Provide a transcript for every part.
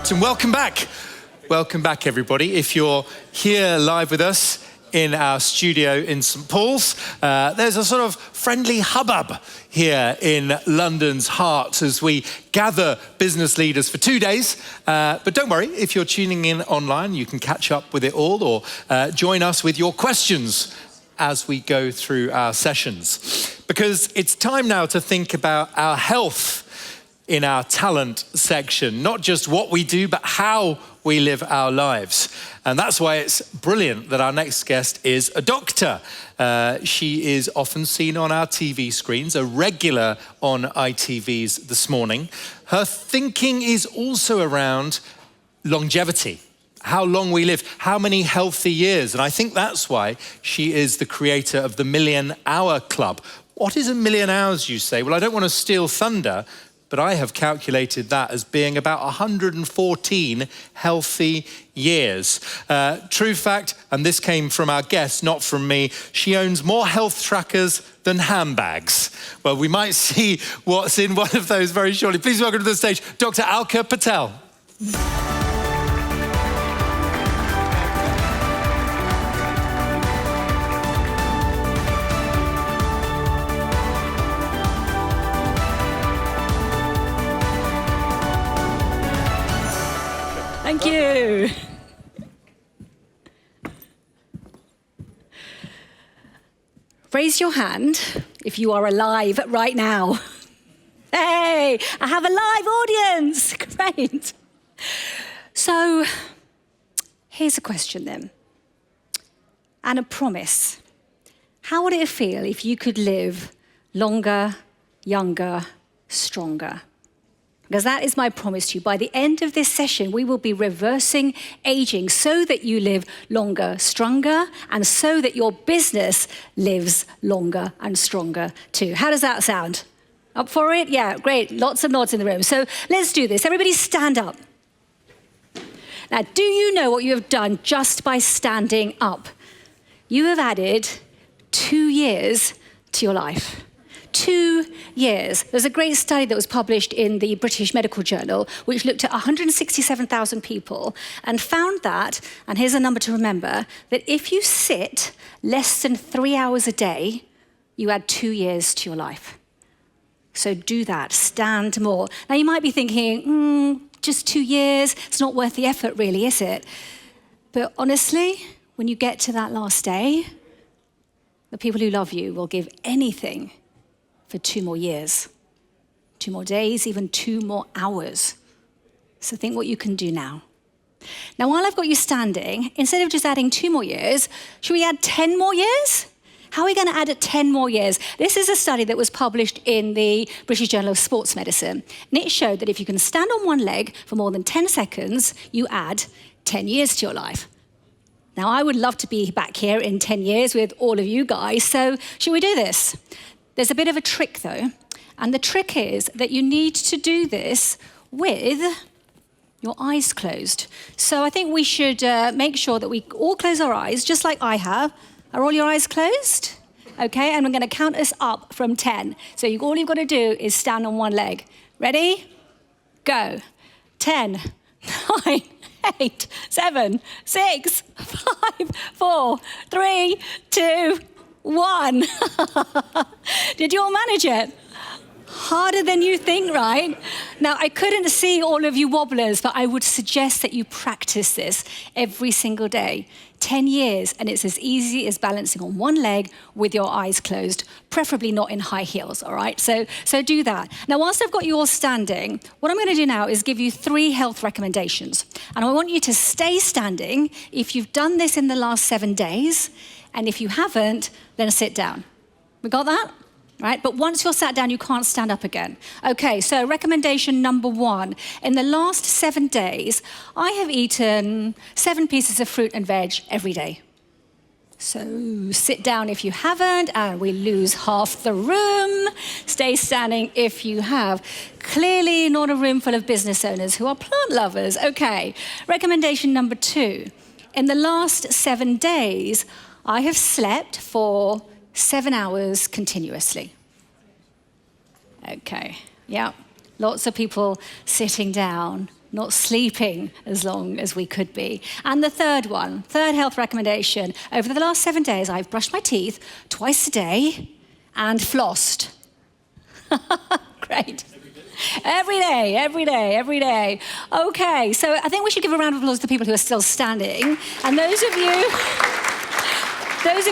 right, and welcome back. Welcome back, everybody. If you're here live with us in our studio in St. Paul's, there's a sort of friendly hubbub here in London's heart as we gather business leaders for 2 days. But don't worry, if you're tuning in online, you can catch up with it all or join us with your questions as we go through our sessions. Because it's time now to think about our health in our talent section, not just what we do, but how we live our lives. And that's why it's brilliant that our next guest is a doctor. She is often seen on our TV screens, a regular on ITV's This Morning. Her thinking is also around longevity, how long we live, how many healthy years. And I think that's why she is the creator of the Million Hour Club. What is a million hours, you say? Well, I don't want to steal thunder, but I have calculated that as being about 114 healthy years. True fact, and this came from our guest, not from me, she owns more health trackers than handbags. Well, we might see what's in one of those very shortly. Please welcome to the stage, Dr. Alka Patel. Thank you. Raise your hand if you are alive right now. Hey, I have a live audience. Great. So, here's a question then, and a promise. How would it feel if you could live longer, younger, stronger? Because that is my promise to you. By the end of this session, we will be reversing aging so that you live longer, stronger, and so that your business lives longer and stronger too. How does that sound? Up for it? Yeah, great. Lots of nods in the room. So let's do this. Everybody stand up. Now, do you know what you have done just by standing up? You have added 2 years to your life. 2 years. There's a great study that was published in the British Medical Journal, which looked at 167,000 people and found that, and here's a number to remember, that if you sit less than 3 hours a day, you add 2 years to your life. So do that, stand more. Now you might be thinking, just 2 years, it's not worth the effort really, is it? But honestly, when you get to that last day, the people who love you will give anything for 2 more years, 2 more days, even 2 more hours. So think what you can do now. Now, while I've got you standing, instead of just adding 2 more years, should we add 10 more years? How are we going to add 10 more years? This is a study that was published in the British Journal of Sports Medicine. And it showed that if you can stand on one leg for more than 10 seconds, you add 10 years to your life. Now, I would love to be back here in 10 years with all of you guys. So should we do this? There's a bit of a trick though, and the trick is that you need to do this with your eyes closed. So I think we should make sure that we all close our eyes, just like I have. Are all your eyes closed? Okay, and I'm gonna count us up from 10. So all you've gotta do is stand on one leg. Ready? Go. 10, 9, 8, 7, 6, 5, 4, 3, 2, 1. Did you all manage it? Harder than you think, right? Now, I couldn't see all of you wobblers, but I would suggest that you practice this every single day. 10 years, and it's as easy as balancing on one leg with your eyes closed, preferably not in high heels, all right? So do that. Now, whilst I've got you all standing, what I'm gonna do now is give you 3 health recommendations. And I want you to stay standing if you've done this in the last 7 days, and if you haven't, then sit down. We got that? Right? But once you're sat down, you can't stand up again. Okay, so recommendation number 1. In the last 7 days, I have eaten 7 pieces of fruit and veg every day. So sit down if you haven't, and we lose half the room. Stay standing if you have. Clearly not a room full of business owners who are plant lovers. Okay, recommendation number 2. In the last 7 days, I have slept for 7 hours continuously. Okay, yeah, lots of people sitting down. not sleeping as long as we could be. And the third health recommendation, over the last 7 days, I've brushed my teeth twice a day and flossed. Great. Every day. Okay, so I think we should give a round of applause to the people who are still standing. And those of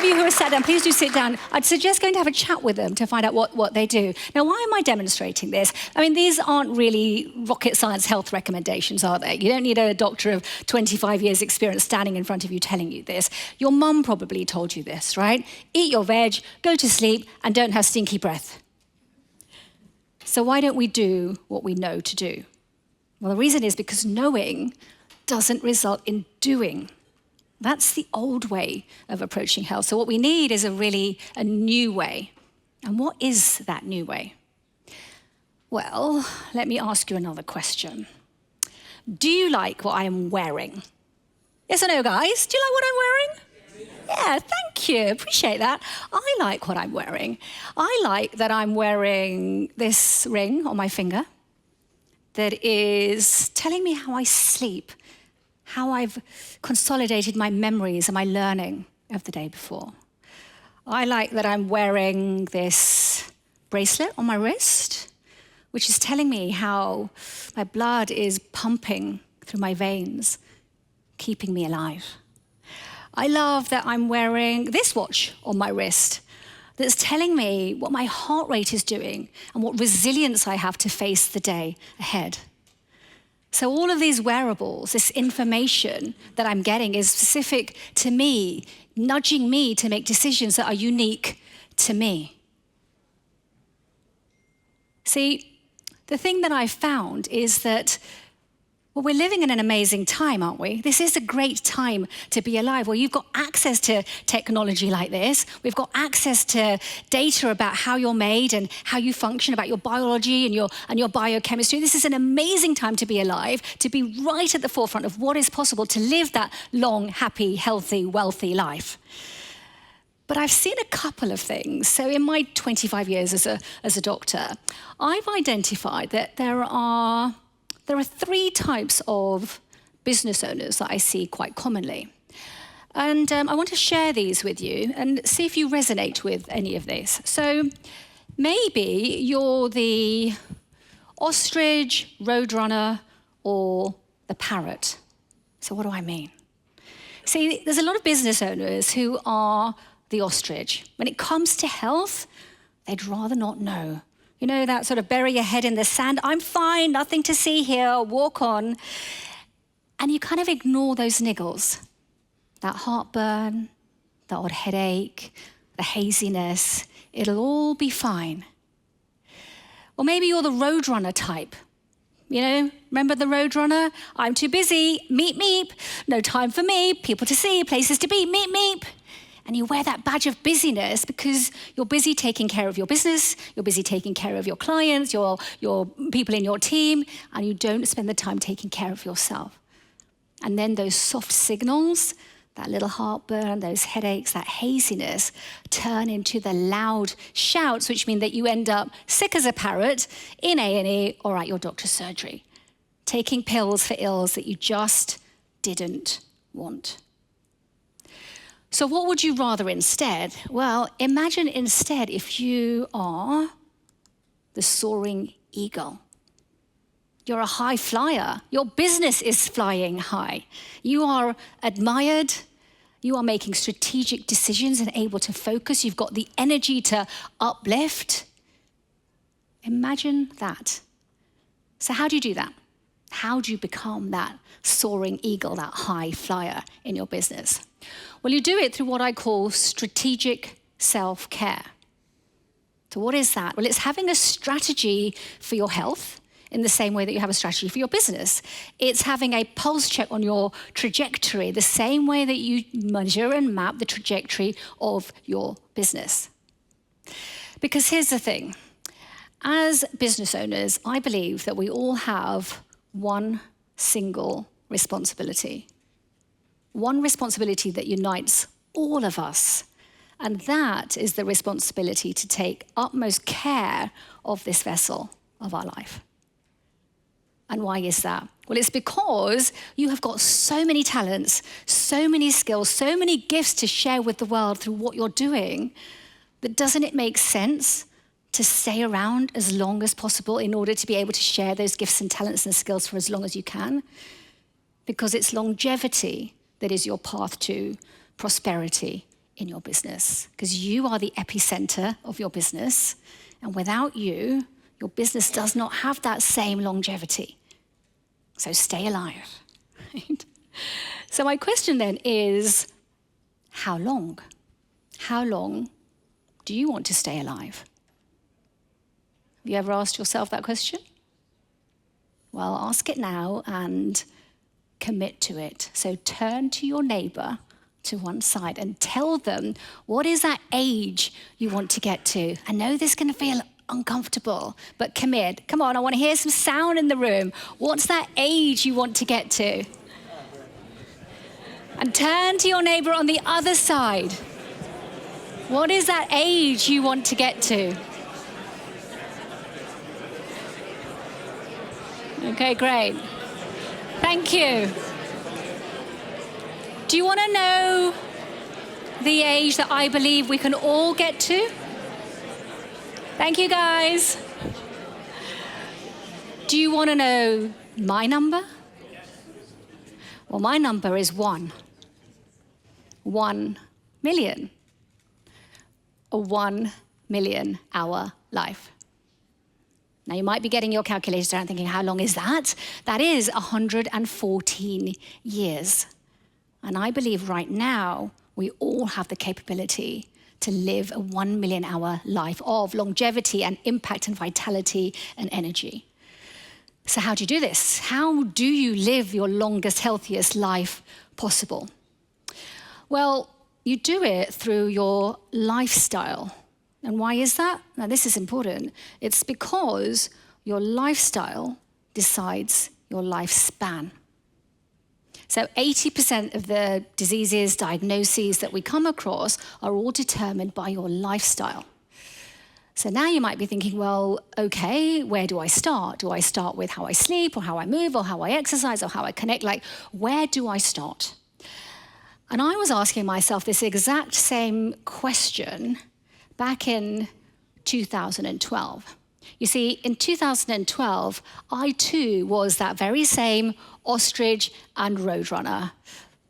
you who are sat down, please do sit down. I'd suggest going to have a chat with them to find out what they do. Now, why am I demonstrating this? I mean, these aren't really rocket science health recommendations, are they? You don't need a doctor of 25 years experience standing in front of you telling you this. Your mum probably told you this, right? Eat your veg, go to sleep, and don't have stinky breath. So why don't we do what we know to do? Well, the reason is because knowing doesn't result in doing. That's the old way of approaching health. So what we need is a new way. And what is that new way? Well, let me ask you another question. Do you like what I am wearing? Yes or no, guys? Do you like what I'm wearing? Yeah, thank you. Appreciate that. I like what I'm wearing. I like that I'm wearing this ring on my finger that is telling me how I sleep, how I've consolidated my memories and my learning of the day before. I like that I'm wearing this bracelet on my wrist, which is telling me how my blood is pumping through my veins, keeping me alive. I love that I'm wearing this watch on my wrist that's telling me what my heart rate is doing and what resilience I have to face the day ahead. So all of these wearables, this information that I'm getting is specific to me, nudging me to make decisions that are unique to me. See, the thing that I've found is that, well, we're living in an amazing time, aren't we? This is a great time to be alive. Well, you've got access to technology like this. We've got access to data about how you're made and how you function, about your biology and your biochemistry. This is an amazing time to be alive, to be right at the forefront of what is possible to live that long, happy, healthy, wealthy life. But I've seen a couple of things. So in my 25 years as a doctor, I've identified that there are 3 types of business owners that I see quite commonly. And I want to share these with you and see if you resonate with any of this. So maybe you're the ostrich, roadrunner, or the parrot. So what do I mean? See, there's a lot of business owners who are the ostrich. When it comes to health, they'd rather not know. You know, that sort of bury your head in the sand, I'm fine, nothing to see here, walk on. And you kind of ignore those niggles. That heartburn, the odd headache, the haziness, it'll all be fine. Or maybe you're the roadrunner type. You know, remember the roadrunner? I'm too busy, meep, meep. No time for me, people to see, places to be, meep, meep. And you wear that badge of busyness because you're busy taking care of your business, you're busy taking care of your clients, your people in your team, and you don't spend the time taking care of yourself. And then those soft signals, that little heartburn, those headaches, that haziness, turn into the loud shouts, which mean that you end up sick as a parrot in A&E or at your doctor's surgery, taking pills for ills that you just didn't want. So what would you rather instead? Well, imagine instead if you are the soaring eagle. You're a high flyer. Your business is flying high. You are admired. You are making strategic decisions and able to focus. You've got the energy to uplift. Imagine that. So how do you do that? How do you become that soaring eagle, that high flyer in your business? Well, you do it through what I call strategic self-care. So what is that? Well, it's having a strategy for your health in the same way that you have a strategy for your business. It's having a pulse check on your trajectory, the same way that you measure and map the trajectory of your business. Because here's the thing. As business owners, I believe that we all have one single responsibility. One responsibility that unites all of us. And that is the responsibility to take utmost care of this vessel of our life. And why is that? Well, it's because you have got so many talents, so many skills, so many gifts to share with the world through what you're doing, that doesn't it make sense to stay around as long as possible in order to be able to share those gifts and talents and skills for as long as you can? Because it's longevity that is your path to prosperity in your business. Because you are the epicenter of your business, and without you, your business does not have that same longevity. So stay alive. Right? So my question then is, how long? How long do you want to stay alive? Have you ever asked yourself that question? Well, ask it now and commit to it. So turn to your neighbor to one side and tell them, what is that age you want to get to? I know this is going to feel uncomfortable, but commit. Come on, I want to hear some sound in the room. What's that age you want to get to? And turn to your neighbor on the other side. What is that age you want to get to? Okay, great. Thank you. Do you want to know the age that I believe we can all get to? Thank you, guys. Do you want to know my number? Well, my number is 1. 1 million. A 1 million hour life. Now, you might be getting your calculators out and thinking, how long is that? That is 114 years. And I believe right now, we all have the capability to live a 1 million hour life of longevity and impact and vitality and energy. So how do you do this? How do you live your longest, healthiest life possible? Well, you do it through your lifestyle. And why is that? Now, this is important. It's because your lifestyle decides your lifespan. So 80% of the diseases, diagnoses that we come across are all determined by your lifestyle. So now you might be thinking, well, okay, where do I start? Do I start with how I sleep or how I move or how I exercise or how I connect? Like, where do I start? And I was asking myself this exact same question back in 2012. You see, in 2012, I too was that very same ostrich and roadrunner.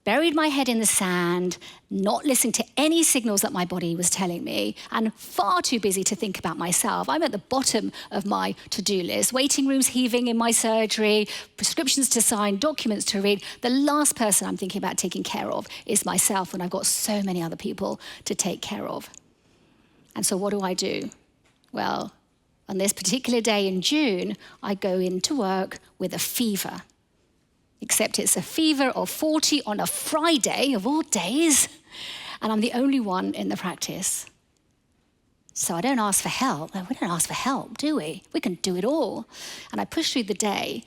Buried my head in the sand, not listening to any signals that my body was telling me, and far too busy to think about myself. I'm at the bottom of my to-do list, waiting rooms heaving in my surgery, prescriptions to sign, documents to read. The last person I'm thinking about taking care of is myself, and I've got so many other people to take care of. And so what do? Well, on this particular day in June, I go into work with a fever. Except it's a fever of 40 on a Friday, of all days, and I'm the only one in the practice. So I don't ask for help. No, we don't ask for help, do we? We can do it all. And I push through the day.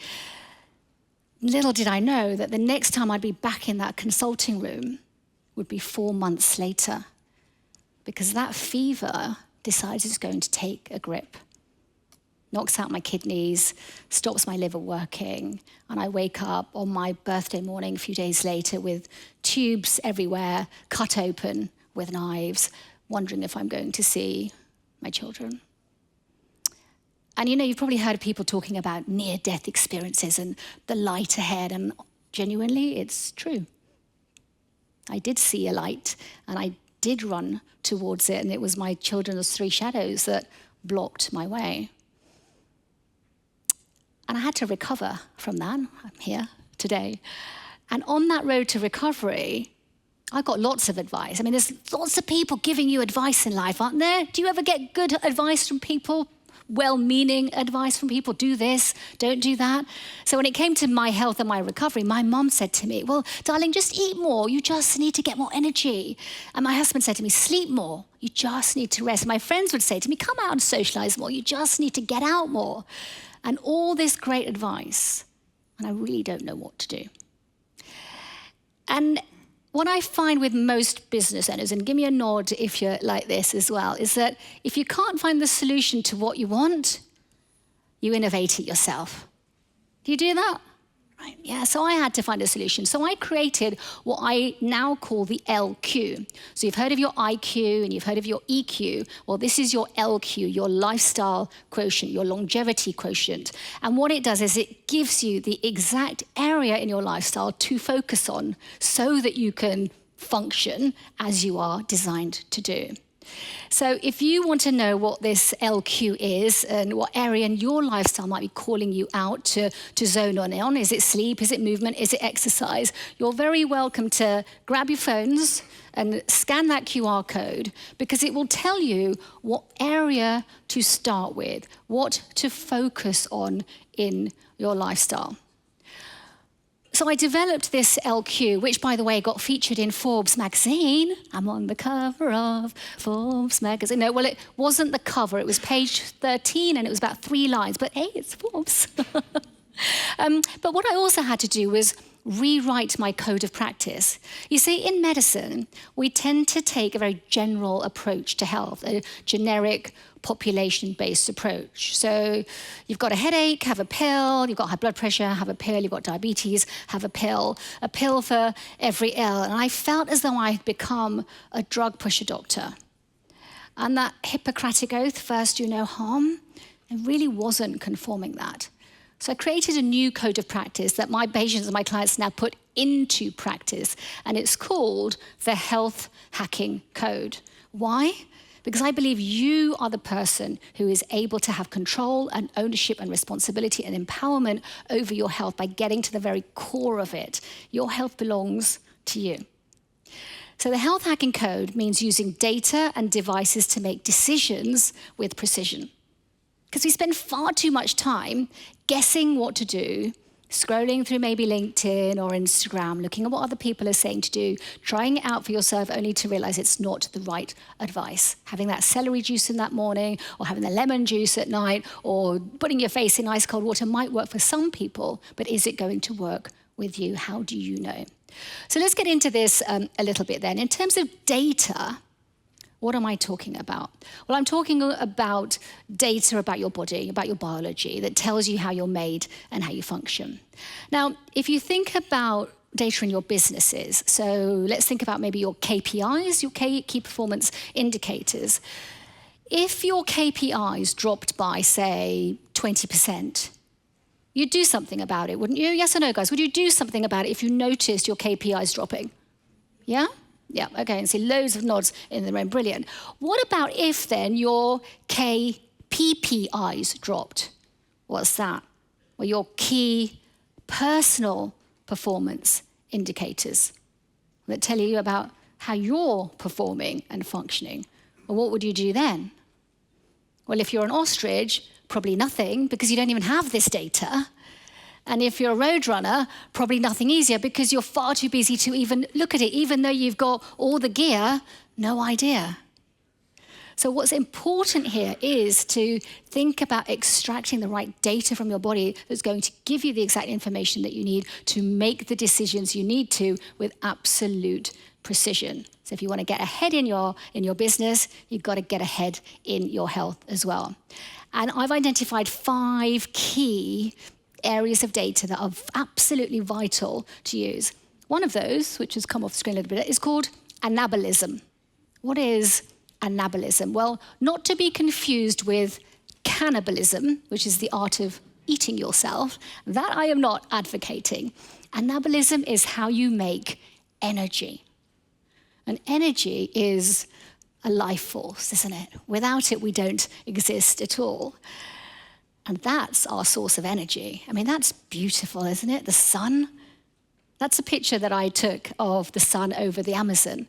Little did I know that the next time I'd be back in that consulting room would be 4 months later, because that fever decides it's going to take a grip. Knocks out my kidneys, stops my liver working, and I wake up on my birthday morning a few days later with tubes everywhere, cut open with knives, wondering if I'm going to see my children. And you know, you've probably heard people talking about near-death experiences and the light ahead, and genuinely, it's true. I did see a light, and I did run towards it, and it was my children's 3 shadows that blocked my way. And I had to recover from that. I'm here today. And on that road to recovery, I got lots of advice. I mean, there's lots of people giving you advice in life, aren't there? Do you ever get good advice from people? Well-meaning advice from people? Do this, don't do that. So when it came to my health and my recovery, my mom said to me, well, darling, just eat more. You just need to get more energy. And my husband said to me, sleep more. You just need to rest. My friends would say to me, come out and socialize more. You just need to get out more. And all this great advice, and I really don't know what to do. And what I find with most business owners, and give me a nod if you're like this as well, is that if you can't find the solution to what you want, you innovate it yourself. Do you do that? Right. Yeah, so I had to find a solution. So I created what I now call the LQ. So you've heard of your IQ and you've heard of your EQ. Well, this is your LQ, your lifestyle quotient, your longevity quotient. And what it does is it gives you the exact area in your lifestyle to focus on so that you can function as you are designed to do. So if you want to know what this LQ is and what area in your lifestyle might be calling you out to zone on, is it sleep, is it movement, is it exercise, you're very welcome to grab your phones and scan that QR code, because it will tell you what area to start with, what to focus on in your lifestyle. So I developed this LQ, which, by the way, got featured in Forbes magazine. I'm on the cover of Forbes magazine. No, well, it wasn't the cover. It was page 13, and it was about 3 lines. But hey, it's Forbes. But what I also had to do was rewrite my code of practice. You see, in medicine, we tend to take a very general approach to health, a generic population-based approach. So you've got a headache, have a pill. You've got high blood pressure, have a pill. You've got diabetes, have a pill for every ill. And I felt as though I had become a drug pusher doctor. And that Hippocratic oath, first do no harm, it really wasn't conforming that. So I created a new code of practice that my patients and my clients now put into practice, and it's called the Health Hacking Code. Why? Because I believe you are the person who is able to have control and ownership and responsibility and empowerment over your health by getting to the very core of it. Your health belongs to you. So the Health Hacking Code means using data and devices to make decisions with precision. Because we spend far too much time guessing what to do, scrolling through maybe LinkedIn or Instagram, looking at what other people are saying to do, trying it out for yourself only to realize it's not the right advice. Having that celery juice in that morning, or having the lemon juice at night, or putting your face in ice cold water might work for some people, but is it going to work with you? How do you know? So let's get into this a little bit then. In terms of data, what am I talking about? Well, I'm talking about data about your body, about your biology, that tells you how you're made and how you function. Now, if you think about data in your businesses, so let's think about maybe your KPIs, your key performance indicators. If your KPIs dropped by, say, 20%, you'd do something about it, wouldn't you? Yes or no, guys? Would you do something about it if you noticed your KPIs dropping? Yeah? Yeah, okay, and see loads of nods in the room, brilliant. What about if then your KPPIs dropped? What's that? Well, your key personal performance indicators that tell you about how you're performing and functioning. Well, what would you do then? Well, if you're an ostrich, probably nothing, because you don't even have this data. And if you're a road runner, probably nothing easier, because you're far too busy to even look at it. Even though you've got all the gear, no idea. So what's important here is to think about extracting the right data from your body that's going to give you the exact information that you need to make the decisions you need to with absolute precision. So if you want to get ahead in your business, you've got to get ahead in your health as well. And I've identified 5 key areas of data that are absolutely vital to use. One of those, which has come off the screen a little bit, is called anabolism. What is anabolism? Well, not to be confused with cannibalism, which is the art of eating yourself. That I am not advocating. Anabolism is how you make energy. And energy is a life force, isn't it? Without it, we don't exist at all. And that's our source of energy. I mean, that's beautiful, isn't it? The sun. That's a picture that I took of the sun over the Amazon.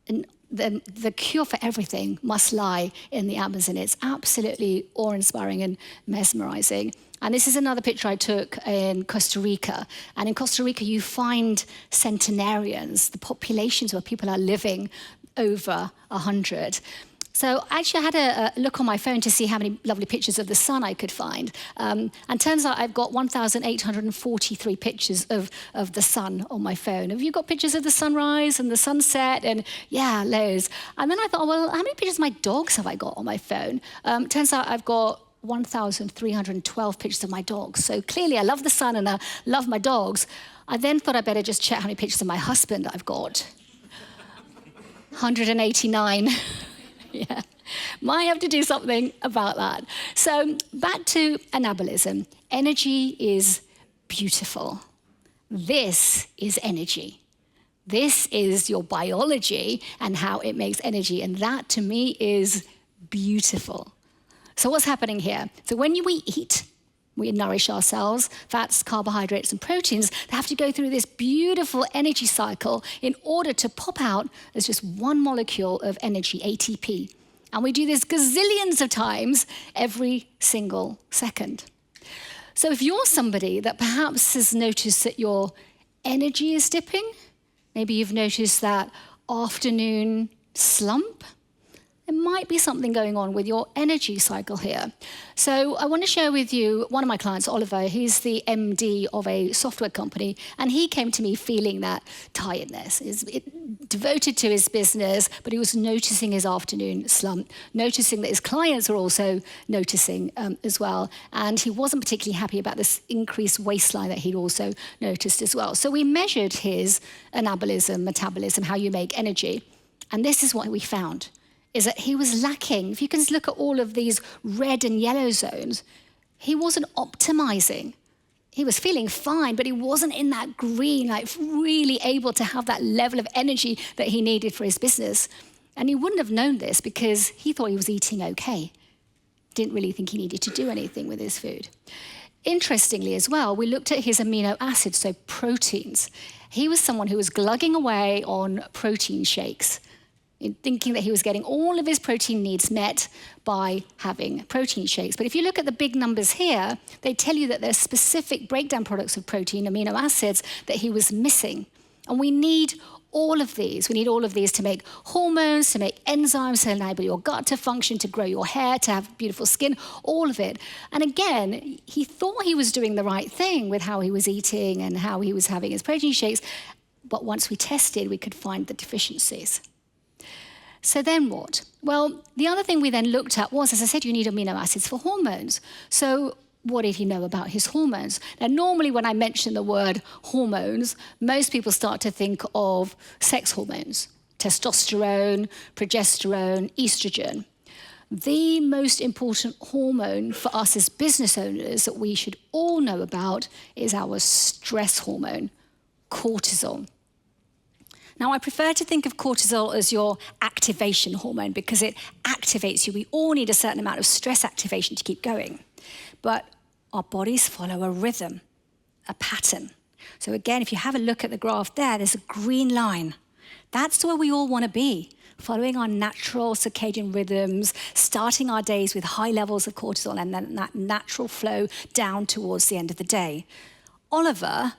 And the cure for everything must lie in the Amazon. It's absolutely awe-inspiring and mesmerizing. And this is another picture I took in Costa Rica. And in Costa Rica, you find centenarians, the populations where people are living over 100. So actually, I had a look on my phone to see how many lovely pictures of the sun I could find. And turns out I've got 1,843 pictures of the sun on my phone. Have you got pictures of the sunrise and the sunset? And yeah, loads. And then I thought, well, how many pictures of my dogs have I got on my phone? Turns out I've got 1,312 pictures of my dogs. So clearly I love the sun and I love my dogs. I then thought I'd better just check how many pictures of my husband I've got. 189. Yeah. Might have to do something about that. So back to anabolism. Energy is beautiful. This is energy. This is your biology and how it makes energy. And that, to me, is beautiful. So what's happening here? So when we eat, we nourish ourselves, fats, carbohydrates, and proteins. They have to go through this beautiful energy cycle in order to pop out as just one molecule of energy, ATP. And we do this gazillions of times every single second. So if you're somebody that perhaps has noticed that your energy is dipping, maybe you've noticed that afternoon slump, there might be something going on with your energy cycle here. So I want to share with you one of my clients, Oliver. He's the MD of a software company, and he came to me feeling that tiredness. He's devoted to his business, but he was noticing his afternoon slump, noticing that his clients were also noticing as well, and he wasn't particularly happy about this increased waistline that he'd also noticed as well. So we measured his anabolism, metabolism, how you make energy, and this is what we found. Is that he was lacking. If you can look at all of these red and yellow zones, he wasn't optimizing. He was feeling fine, but he wasn't in that green, like really able to have that level of energy that he needed for his business. And he wouldn't have known this because he thought he was eating okay. Didn't really think he needed to do anything with his food. Interestingly as well, we looked at his amino acids, so proteins. He was someone who was glugging away on protein shakes, in thinking that he was getting all of his protein needs met by having protein shakes. But if you look at the big numbers here, they tell you that there's specific breakdown products of protein, amino acids, that he was missing. And we need all of these. We need all of these to make hormones, to make enzymes, to enable your gut to function, to grow your hair, to have beautiful skin, all of it. And again, he thought he was doing the right thing with how he was eating and how he was having his protein shakes. But once we tested, we could find the deficiencies. So then what? Well, the other thing we then looked at was, as I said, you need amino acids for hormones. So what did he know about his hormones? Now, normally when I mention the word hormones, most people start to think of sex hormones, testosterone, progesterone, estrogen. The most important hormone for us as business owners that we should all know about is our stress hormone, cortisol. Now, I prefer to think of cortisol as your activation hormone because it activates you. We all need a certain amount of stress activation to keep going. But our bodies follow a rhythm, a pattern. So again, if you have a look at the graph there, there's a green line. That's where we all want to be, following our natural circadian rhythms, starting our days with high levels of cortisol and then that natural flow down towards the end of the day. Oliver,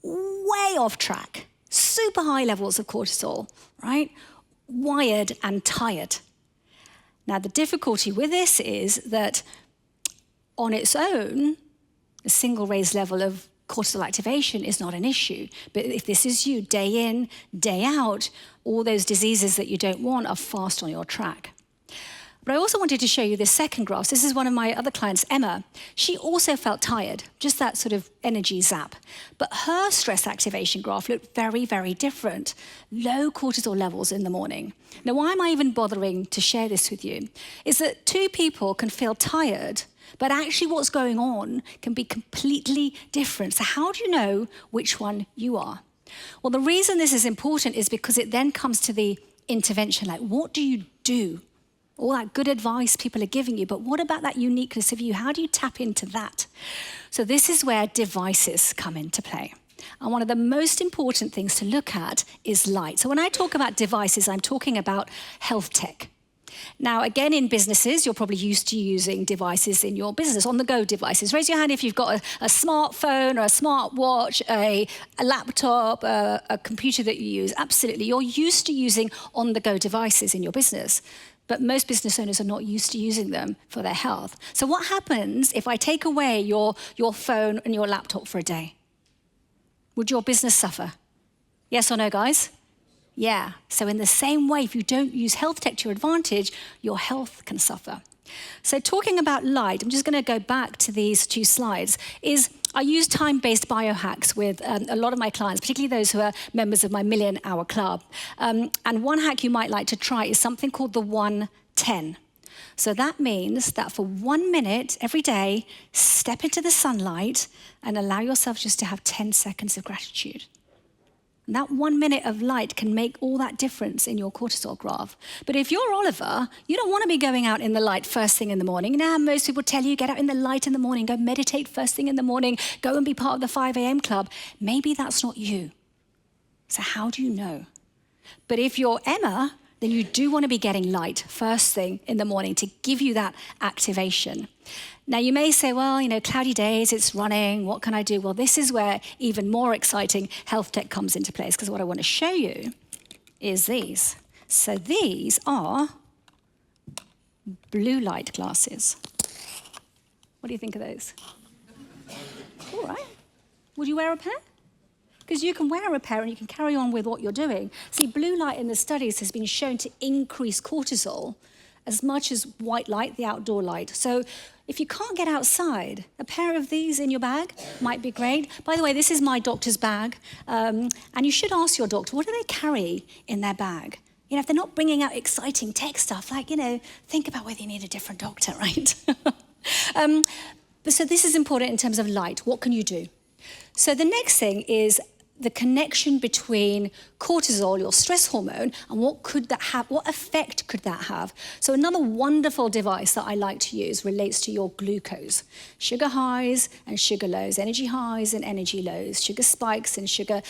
way off track. Super high levels of cortisol, right? Wired and tired. Now, the difficulty with this is that on its own, a single raised level of cortisol activation is not an issue. But if this is you day in, day out, all those diseases that you don't want are fast on your track. But I also wanted to show you this second graph. This is one of my other clients, Emma. She also felt tired, just that sort of energy zap. But her stress activation graph looked very, very different. Low cortisol levels in the morning. Now, why am I even bothering to share this with you? Is that two people can feel tired, but actually what's going on can be completely different. So how do you know which one you are? Well, the reason this is important is because it then comes to the intervention, like what do you do? All that good advice people are giving you, but what about that uniqueness of you? How do you tap into that? So this is where devices come into play. And one of the most important things to look at is light. So when I talk about devices, I'm talking about health tech. Now, again, in businesses, you're probably used to using devices in your business, on-the-go devices. Raise your hand if you've got a smartphone or a smartwatch, a laptop, a computer that you use. Absolutely. You're used to using on-the-go devices in your business. But most business owners are not used to using them for their health. So what happens if I take away your phone and your laptop for a day? Would your business suffer? Yes or no, guys? Yeah. So in the same way, if you don't use health tech to your advantage, your health can suffer. So talking about light, I'm just going to go back to these 2 slides, I use time-based biohacks with a lot of my clients, particularly those who are members of my Million Hour Club. And one hack you might like to try is something called the 1-10. So that means that for 1 minute every day, step into the sunlight and allow yourself just to have 10 seconds of gratitude. And that 1 minute of light can make all that difference in your cortisol graph. But if you're Oliver, you don't want to be going out in the light first thing in the morning. Now, most people tell you, get out in the light in the morning, go meditate first thing in the morning, go and be part of the 5 a.m. club. Maybe that's not you. So how do you know? But if you're Emma, then you do want to be getting light first thing in the morning to give you that activation. Now, you may say, well, cloudy days, it's running, what can I do? Well, this is where even more exciting health tech comes into place, because what I want to show you is these. So these are blue light glasses. What do you think of those? All right. Would you wear a pair? Because you can wear a pair and you can carry on with what you're doing. See, blue light in the studies has been shown to increase cortisol as much as white light, the outdoor light. So if you can't get outside, a pair of these in your bag might be great. By the way, this is my doctor's bag. And you should ask your doctor, what do they carry in their bag? If they're not bringing out exciting tech stuff, think about whether you need a different doctor, right? So this is important in terms of light. What can you do? So the next thing is the connection between cortisol, your stress hormone, and what could that have, what effect could that have? So another wonderful device that I like to use relates to your glucose. Sugar highs and sugar lows, energy highs and energy lows, sugar spikes and sugar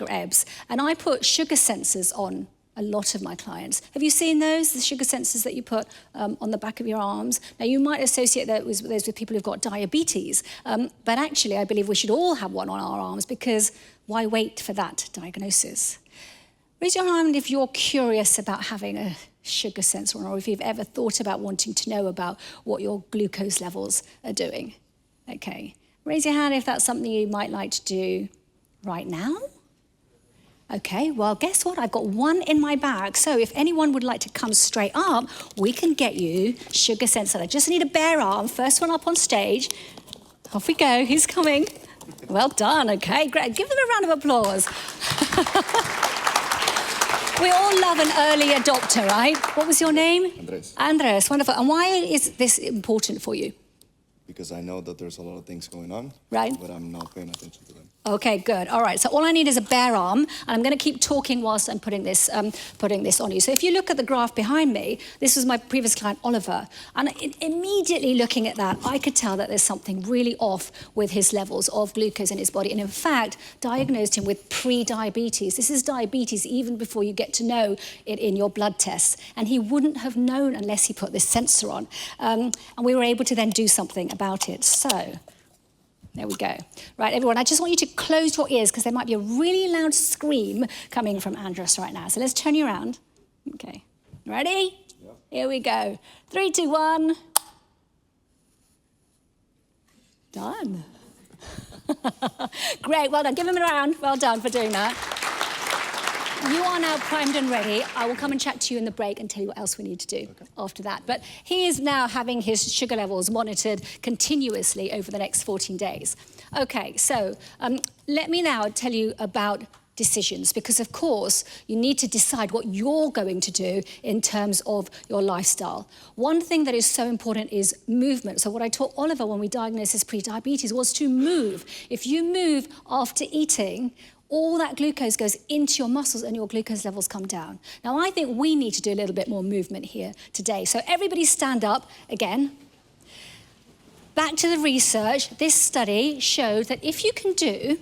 ebbs. And I put sugar sensors on a lot of my clients. Have you seen those, the sugar sensors that you put on the back of your arms? Now, you might associate those with people who've got diabetes, but actually, I believe we should all have one on our arms, because why wait for that diagnosis? Raise your hand if you're curious about having a sugar sensor on, or if you've ever thought about wanting to know about what your glucose levels are doing. Okay. Raise your hand if that's something you might like to do right now. Okay, well, guess what? I've got one in my bag. So if anyone would like to come straight up, we can get you sugar sensor. I just need a bare arm. First one up on stage. Off we go. Who's coming? Well done. Okay, great. Give them a round of applause. We all love an early adopter, right? What was your name? Andres. Andres, wonderful. And why is this important for you? Because I know that there's a lot of things going on, right, but I'm not paying attention to them. Okay, good. All right, so all I need is a bare arm, and I'm going to keep talking whilst I'm putting this on you. So if you look at the graph behind me, this was my previous client, Oliver, and immediately looking at that, I could tell that there's something really off with his levels of glucose in his body, and in fact, diagnosed him with pre-diabetes. This is diabetes even before you get to know it in your blood tests, and he wouldn't have known unless he put this sensor on, and we were able to then do something about it. So there we go. Right, everyone, I just want you to close your ears, because there might be a really loud scream coming from Andres right now. So let's turn you around. Okay, ready? Yeah. Here we go. 3, 2, 1. Done. Great, well done. Give him a round. Well done for doing that. You are now primed and ready. I will come and chat to you in the break and tell you what else we need to do after that. But he is now having his sugar levels monitored continuously over the next 14 days. Okay, so let me now tell you about decisions, because of course you need to decide what you're going to do in terms of your lifestyle. One thing that is so important is movement. So what I taught Oliver when we diagnosed his pre-diabetes was to move. If you move after eating, all that glucose goes into your muscles and your glucose levels come down. Now, I think we need to do a little bit more movement here today. So everybody stand up again. Back to the research. This study showed that if you can do,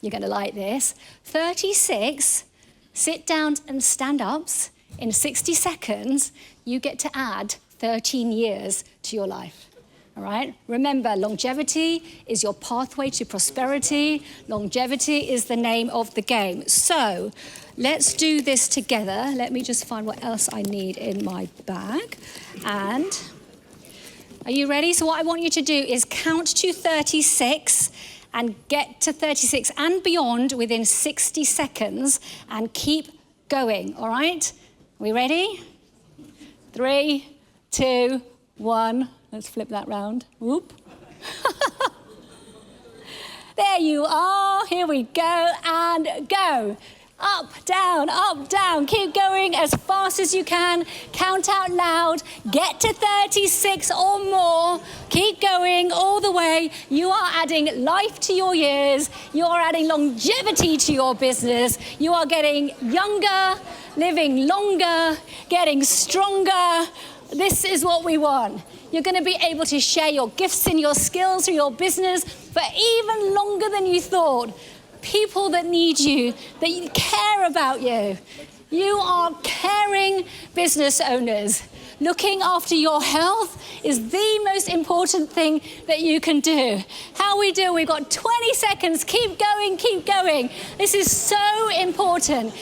you're going to like this, 36 sit down and stand ups in 60 seconds, you get to add 13 years to your life. All right? Remember, longevity is your pathway to prosperity. Longevity is the name of the game. So let's do this together. Let me just find what else I need in my bag. And are you ready? So what I want you to do is count to 36 and get to 36 and beyond within 60 seconds and keep going, all right? Are we ready? 3, 2, 1. Let's flip that round. Whoop. There you are. Here we go, and go. Up, down, keep going as fast as you can. Count out loud, get to 36 or more. Keep going all the way. You are adding life to your years. You are adding longevity to your business. You are getting younger, living longer, getting stronger. This is what we want. You're going to be able to share your gifts and your skills through your business for even longer than you thought. People that need you, that care about you. You are caring business owners. Looking after your health is the most important thing that you can do. How we do, we've got 20 seconds. Keep going, keep going. This is so important.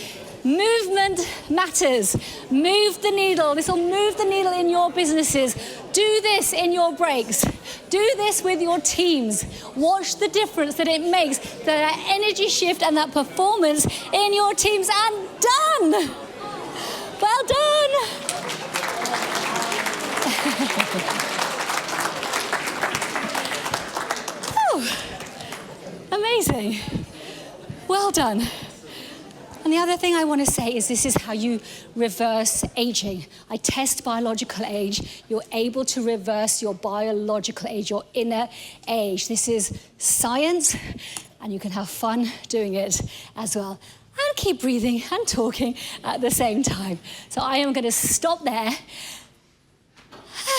Movement matters. Move the needle. This will move the needle in your businesses. Do this in your breaks. Do this with your teams. Watch the difference that it makes, that energy shift and that performance in your teams. And done. Well done. Oh, amazing. Well done. And the other thing I want to say is this is how you reverse aging. I test biological age. You're able to reverse your biological age, your inner age. This is science, and you can have fun doing it as well. And keep breathing and talking at the same time. So I am going to stop there,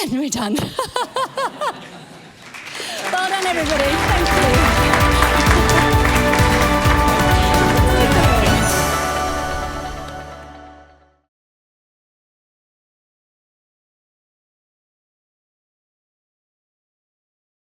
and we're done. Well done, everybody.